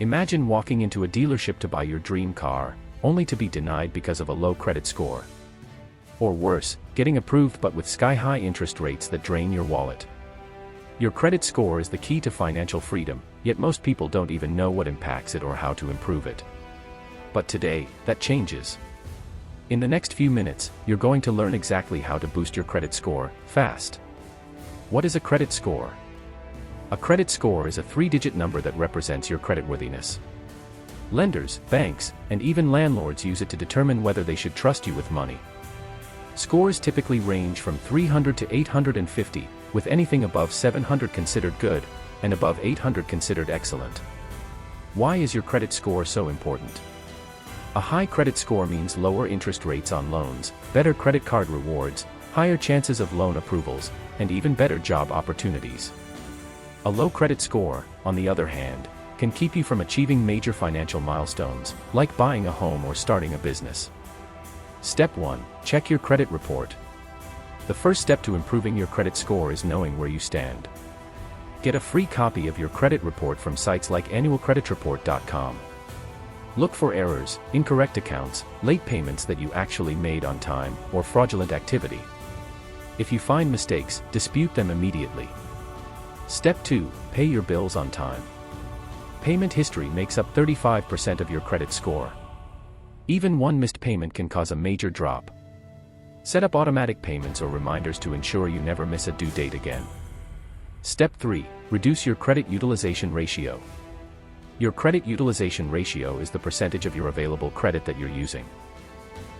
Imagine walking into a dealership to buy your dream car, only to be denied because of a low credit score. Or worse, getting approved but with sky-high interest rates that drain your wallet. Your credit score is the key to financial freedom, yet most people don't even know what impacts it or how to improve it. But today, that changes. In the next few minutes, you're going to learn exactly how to boost your credit score, fast. What is a credit score? A credit score is a 3-digit number that represents your creditworthiness. Lenders, banks, and even landlords use it to determine whether they should trust you with money. Scores typically range from 300 to 850, with anything above 700 considered good, and above 800 considered excellent. Why is your credit score so important? A high credit score means lower interest rates on loans, better credit card rewards, higher chances of loan approvals, and even better job opportunities. A low credit score, on the other hand, can keep you from achieving major financial milestones, like buying a home or starting a business. Step 1. Check your credit report. The first step to improving your credit score is knowing where you stand. Get a free copy of your credit report from sites like annualcreditreport.com. Look for errors, incorrect accounts, late payments that you actually made on time, or fraudulent activity. If you find mistakes, dispute them immediately. Step 2. Pay your bills on time. Payment history makes up 35% of your credit score. Even one missed payment can cause a major drop. Set up automatic payments or reminders to ensure you never miss a due date again. Step 3. Reduce your credit utilization ratio. Your credit utilization ratio is the percentage of your available credit that you're using.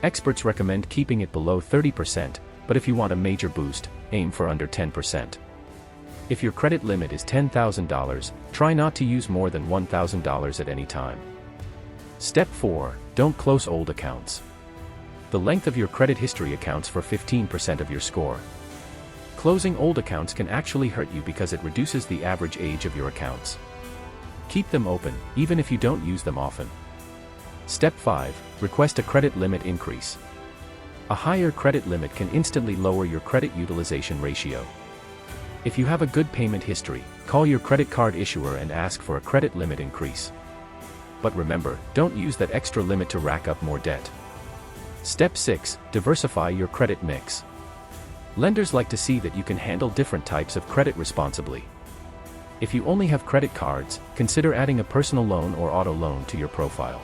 Experts recommend keeping it below 30%, but if you want a major boost, aim for under 10%. If your credit limit is $10,000, try not to use more than $1,000 at any time. Step 4. Don't close old accounts. The length of your credit history accounts for 15% of your score. Closing old accounts can actually hurt you because it reduces the average age of your accounts. Keep them open, even if you don't use them often. Step 5. Request a credit limit increase. A higher credit limit can instantly lower your credit utilization ratio. If you have a good payment history, call your credit card issuer and ask for a credit limit increase. But remember, don't use that extra limit to rack up more debt. Step 6. Diversify your credit mix. Lenders like to see that you can handle different types of credit responsibly. If you only have credit cards, consider adding a personal loan or auto loan to your profile.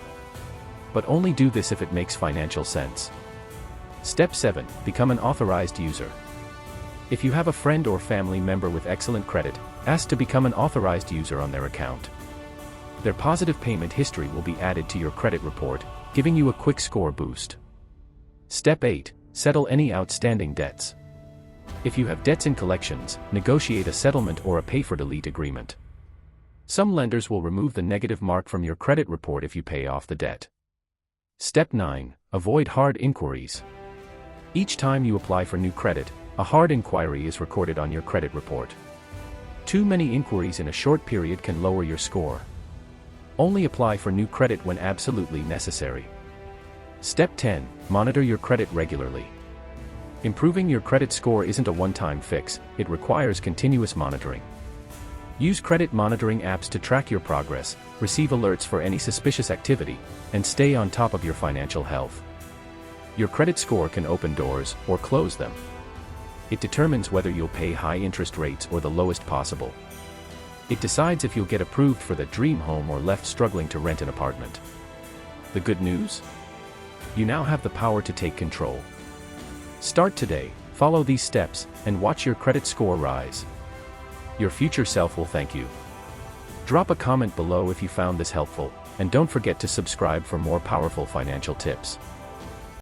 But only do this if it makes financial sense. Step 7. Become an authorized user. If you have a friend or family member with excellent credit, ask to become an authorized user on their account. Their positive payment history will be added to your credit report, giving you a quick score boost. Step 8. Settle any outstanding debts. If you have debts in collections, negotiate a settlement or a pay-for-delete agreement. Some lenders will remove the negative mark from your credit report if you pay off the debt. Step 9. Avoid hard inquiries. Each time you apply for new credit, a hard inquiry is recorded on your credit report. Too many inquiries in a short period can lower your score. Only apply for new credit when absolutely necessary. Step 10. Monitor your credit regularly. Improving your credit score isn't a one-time fix, it requires continuous monitoring. Use credit monitoring apps to track your progress, receive alerts for any suspicious activity, and stay on top of your financial health. Your credit score can open doors or close them. It determines whether you'll pay high interest rates or the lowest possible. It decides if you'll get approved for the dream home or left struggling to rent an apartment. The good news? You now have the power to take control. Start today, follow these steps, and watch your credit score rise. Your future self will thank you. Drop a comment below if you found this helpful, and don't forget to subscribe for more powerful financial tips.